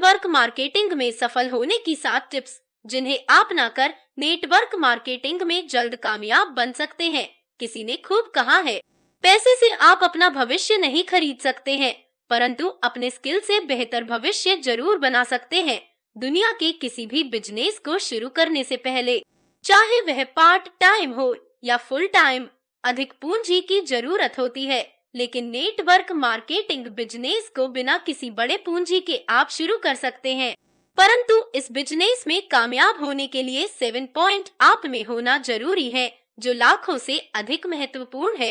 Network marketing में सफल होने की 7 टिप्स जिन्हें अपनाकर नेटवर्क मार्केटिंग में जल्द कामयाब बन सकते हैं। किसी ने खूब कहा है, पैसे से आप अपना भविष्य नहीं खरीद सकते हैं, परंतु अपने स्किल से बेहतर भविष्य जरूर बना सकते हैं। दुनिया के किसी भी बिजनेस को शुरू करने से पहले, चाहे वह पार्ट टाइम हो या फुल टाइम, अधिक पूंजी की जरूरत होती है। लेकिन नेटवर्क मार्केटिंग बिजनेस को बिना किसी बड़े पूंजी के आप शुरू कर सकते हैं। परंतु इस बिजनेस में कामयाब होने के लिए 7 पॉइंट आप में होना जरूरी है, जो लाखों से अधिक महत्वपूर्ण है।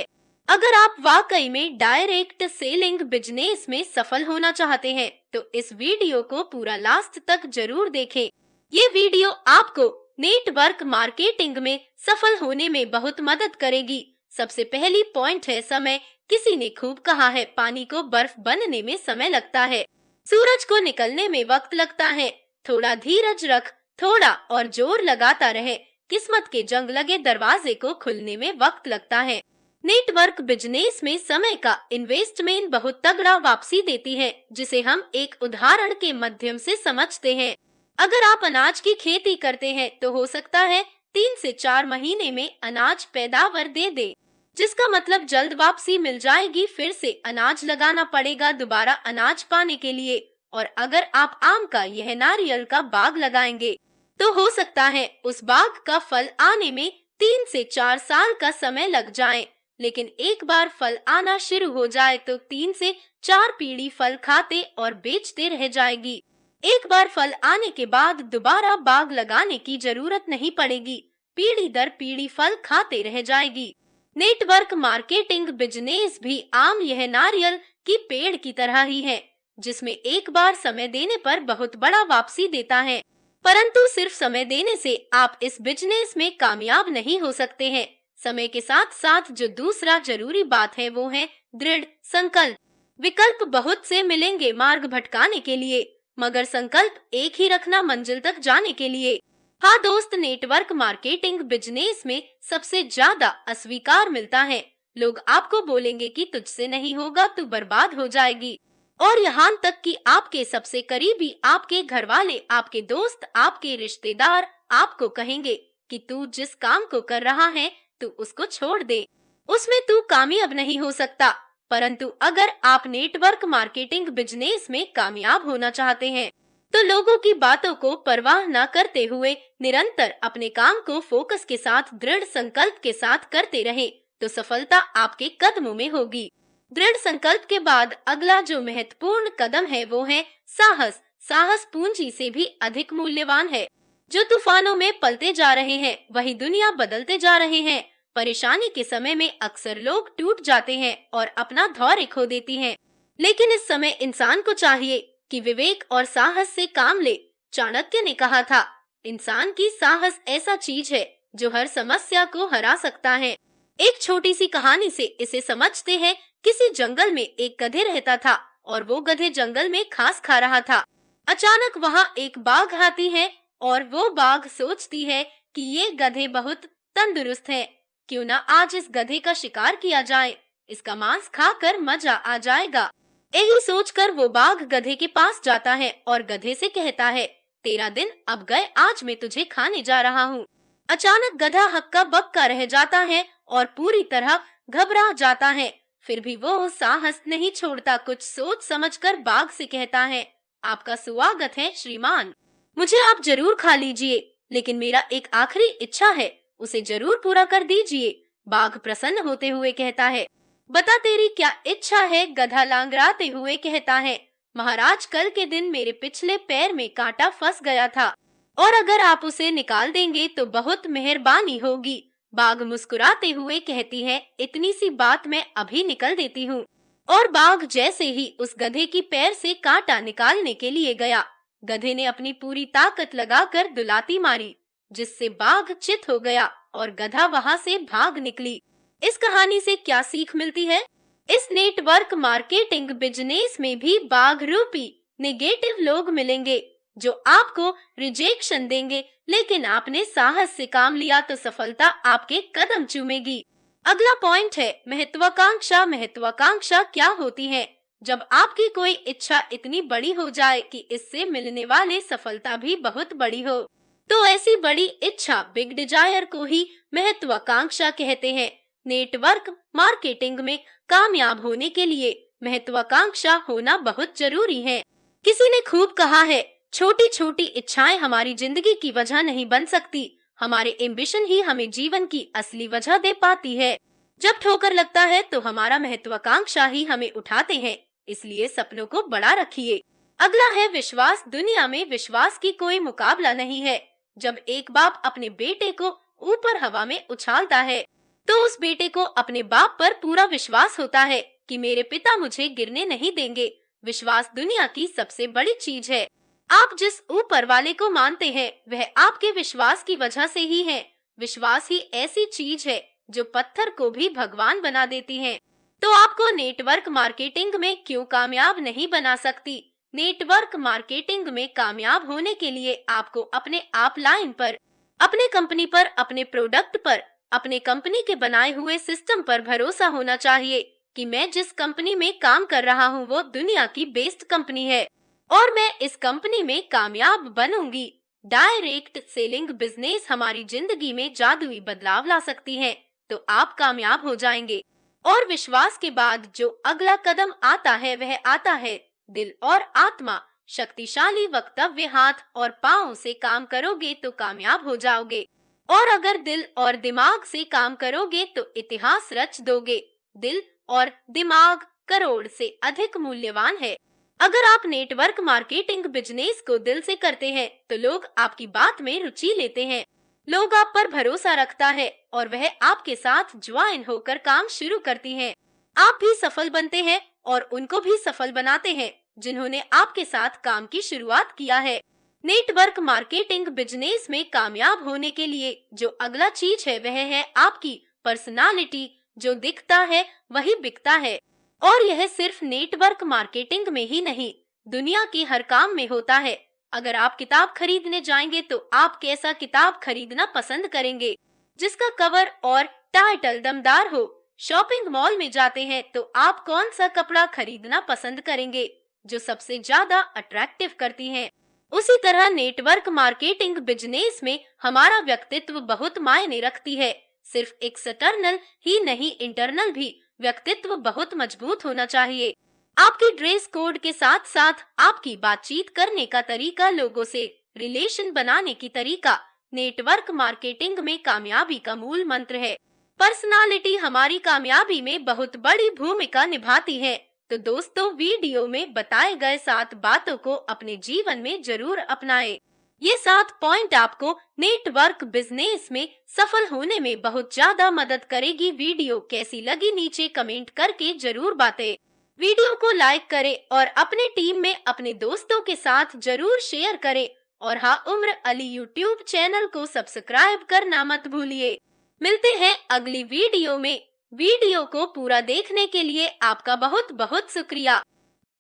अगर आप वाकई में डायरेक्ट सेलिंग बिजनेस में सफल होना चाहते हैं, तो इस वीडियो को पूरा लास्ट तक जरूर देखें। ये वीडियो आपको नेटवर्क मार्केटिंग में सफल होने में बहुत मदद करेगी। सबसे पहली पॉइंट है समय। किसी ने खूब कहा है, पानी को बर्फ बनने में समय लगता है, सूरज को निकलने में वक्त लगता है। थोड़ा धीरज रख, थोड़ा और जोर लगाता रहे, किस्मत के जंग लगे दरवाजे को खुलने में वक्त लगता है। नेटवर्क बिजनेस में समय का इन्वेस्टमेंट बहुत तगड़ा वापसी देती है, जिसे हम एक उदाहरण के माध्यम से समझते हैं। अगर आप अनाज की खेती करते हैं तो हो सकता है 3 से 4 महीने में अनाज पैदावार दे दे, जिसका मतलब जल्द वापसी मिल जाएगी। फिर से अनाज लगाना पड़ेगा दोबारा अनाज पाने के लिए। और अगर आप आम का यह नारियल का बाग लगाएंगे तो हो सकता है उस बाग का फल आने में 3 से 4 साल का समय लग जाए। लेकिन एक बार फल आना शुरू हो जाए तो 3 से 4 पीढ़ी फल खाते और बेचते रह जाएगी। एक बार फल आने के बाद दोबारा बाग लगाने की जरूरत नहीं पड़ेगी, पीढ़ी दर पीढ़ी फल खाते रह जाएगी। नेटवर्क मार्केटिंग बिजनेस भी आम यह नारियल की पेड़ की तरह ही है, जिसमें एक बार समय देने पर बहुत बड़ा वापसी देता है। परंतु सिर्फ समय देने से आप इस बिजनेस में कामयाब नहीं हो सकते हैं। समय के साथ साथ जो दूसरा जरूरी बात है वो है दृढ़ संकल्प। विकल्प बहुत से मिलेंगे मार्ग भटकाने के लिए, मगर संकल्प एक ही रखना मंजिल तक जाने के लिए। हाँ दोस्त, नेटवर्क मार्केटिंग बिजनेस में सबसे ज्यादा अस्वीकार मिलता है। लोग आपको बोलेंगे कि तुझसे नहीं होगा, तू बर्बाद हो जाएगी। और यहाँ तक कि आपके सबसे करीबी, आपके घर वाले, आपके दोस्त, आपके रिश्तेदार आपको कहेंगे कि तू जिस काम को कर रहा है तू उसको छोड़ दे, उसमें तू कामयाब नहीं हो सकता। परंतु अगर आप नेटवर्क मार्केटिंग बिजनेस में कामयाब होना चाहते हैं तो लोगों की बातों को परवाह न करते हुए निरंतर अपने काम को फोकस के साथ दृढ़ संकल्प के साथ करते रहें, तो सफलता आपके कदमों में होगी। दृढ़ संकल्प के बाद अगला जो महत्वपूर्ण कदम है वो है साहस। साहस पूंजी से भी अधिक मूल्यवान है। जो तूफानों में पलते जा रहे हैं वही दुनिया बदलते जा रहे हैं। परेशानी के समय में अक्सर लोग टूट जाते हैं और अपना धैर्य खो देती हैं। लेकिन इस समय इंसान को चाहिए कि विवेक और साहस से काम ले। चाणक्य ने कहा था, इंसान की साहस ऐसा चीज है जो हर समस्या को हरा सकता है। एक छोटी सी कहानी से इसे समझते हैं। किसी जंगल में एक गधे रहता था और वो गधे जंगल में घास खा रहा था। अचानक वहाँ एक बाघ आती है और वो बाघ सोचती है कि ये गधे बहुत तंदुरुस्त हैं, क्यों ना आज इस गधे का शिकार किया जाए, इसका मांस खाकर मजा आ जाएगा। यही सोचकर वो बाघ गधे के पास जाता है और गधे से कहता है, तेरा दिन अब गए, आज मैं तुझे खाने जा रहा हूँ। अचानक गधा हक्का बक्का रह जाता है और पूरी तरह घबरा जाता है। फिर भी वो साहस नहीं छोड़ता। कुछ सोच समझकर बाघ से कहता है, आपका स्वागत है श्रीमान, मुझे आप जरूर खा लीजिए, लेकिन मेरा एक आखिरी इच्छा है, उसे जरूर पूरा कर दीजिए। बाघ प्रसन्न होते हुए कहता है, बता तेरी क्या इच्छा है। गधा लांगड़ाते हुए कहता है, महाराज, कल के दिन मेरे पिछले पैर में कांटा फंस गया था और अगर आप उसे निकाल देंगे तो बहुत मेहरबानी होगी। बाघ मुस्कुराते हुए कहती है, इतनी सी बात मैं अभी निकल देती हूँ। और बाघ जैसे ही उस गधे की पैर से कांटा निकालने के लिए गया, गधे ने अपनी पूरी ताकत लगाकर दुलाती मारी, जिससे बाघ चित हो गया और गधा वहाँ से भाग निकली। इस कहानी से क्या सीख मिलती है? इस नेटवर्क मार्केटिंग बिजनेस में भी बाघ रूपी नेगेटिव लोग मिलेंगे जो आपको रिजेक्शन देंगे, लेकिन आपने साहस से काम लिया तो सफलता आपके कदम चूमेगी। अगला पॉइंट है महत्वाकांक्षा। महत्वाकांक्षा क्या होती है? जब आपकी कोई इच्छा इतनी बड़ी हो जाए कि इससे मिलने वाले सफलता भी बहुत बड़ी हो, तो ऐसी बड़ी इच्छा, बिग डिजायर को ही महत्वाकांक्षा कहते हैं। नेटवर्क मार्केटिंग में कामयाब होने के लिए महत्वाकांक्षा होना बहुत जरूरी है। किसी ने खूब कहा है, छोटी छोटी इच्छाएं हमारी जिंदगी की वजह नहीं बन सकती, हमारे एम्बिशन ही हमें जीवन की असली वजह दे पाती है। जब ठोकर लगता है तो हमारा महत्वाकांक्षा ही हमें उठाते हैं, इसलिए सपनों को बड़ा रखिए। अगला है विश्वास। दुनिया में विश्वास की कोई मुकाबला नहीं है। जब एक बाप अपने बेटे को ऊपर हवा में उछालता है, तो उस बेटे को अपने बाप पर पूरा विश्वास होता है कि मेरे पिता मुझे गिरने नहीं देंगे। विश्वास दुनिया की सबसे बड़ी चीज है। आप जिस ऊपर वाले को मानते हैं, वह आपके विश्वास की वजह से ही है। विश्वास ही ऐसी चीज है जो पत्थर को भी भगवान बना देती है। तो आपको नेटवर्क मार्केटिंग में क्यों कामयाब नहीं बना सकती? नेटवर्क मार्केटिंग में कामयाब होने के लिए आपको अपने आप लाइन पर, अपने कंपनी पर, अपने प्रोडक्ट पर, अपने कंपनी के बनाए हुए सिस्टम पर भरोसा होना चाहिए कि मैं जिस कंपनी में काम कर रहा हूँ वो दुनिया की बेस्ट कंपनी है और मैं इस कंपनी में कामयाब बनूंगी। डायरेक्ट सेलिंग बिजनेस हमारी जिंदगी में जादुई बदलाव ला सकती है, तो आप कामयाब हो जाएंगे। और विश्वास के बाद जो अगला कदम आता है वह आता है दिल और आत्मा। शक्तिशाली वक्तव्य, हाथ और पाँव से काम करोगे तो कामयाब हो जाओगे, और अगर दिल और दिमाग से काम करोगे तो इतिहास रच दोगे। दिल और दिमाग करोड़ से अधिक मूल्यवान है। अगर आप नेटवर्क मार्केटिंग बिजनेस को दिल से करते हैं तो लोग आपकी बात में रुचि लेते हैं, लोग आप पर भरोसा रखता है और वह आपके साथ ज्वाइन होकर काम शुरू करती हैं। आप भी सफल बनते हैं और उनको भी सफल बनाते हैं जिन्होंने आपके साथ काम की शुरुआत किया है। नेटवर्क मार्केटिंग बिजनेस में कामयाब होने के लिए जो अगला चीज है वह है आपकी पर्सनालिटी। जो दिखता है वही बिकता है, और यह सिर्फ नेटवर्क मार्केटिंग में ही नहीं, दुनिया के हर काम में होता है। अगर आप किताब खरीदने जाएंगे तो आप कैसा किताब खरीदना पसंद करेंगे? जिसका कवर और टाइटल दमदार हो। शॉपिंग मॉल में जाते हैं तो आप कौन सा कपड़ा खरीदना पसंद करेंगे? जो सबसे ज्यादा अट्रैक्टिव करती हैं। उसी तरह नेटवर्क मार्केटिंग बिजनेस में हमारा व्यक्तित्व बहुत मायने रखती है। सिर्फ एक्सटर्नल ही नहीं, इंटरनल भी व्यक्तित्व बहुत मजबूत होना चाहिए। आपकी ड्रेस कोड के साथ साथ आपकी बातचीत करने का तरीका, लोगों से रिलेशन बनाने की तरीका नेटवर्क मार्केटिंग में कामयाबी का मूल मंत्र है। पर्सनालिटी हमारी कामयाबी में बहुत बड़ी भूमिका निभाती है। तो दोस्तों, वीडियो में बताए गए 7 बातों को अपने जीवन में जरूर अपनाएं। ये 7 पॉइंट आपको नेटवर्क बिजनेस में सफल होने में बहुत ज्यादा मदद करेगी। वीडियो कैसी लगी नीचे कमेंट करके जरूर बताएं। वीडियो को लाइक करें और अपने टीम में अपने दोस्तों के साथ जरूर शेयर करें। और हाँ, उम्र अली यूट्यूब चैनल को सब्सक्राइब करना मत भूलिए। मिलते हैं अगली वीडियो में। वीडियो को पूरा देखने के लिए आपका बहुत बहुत शुक्रिया।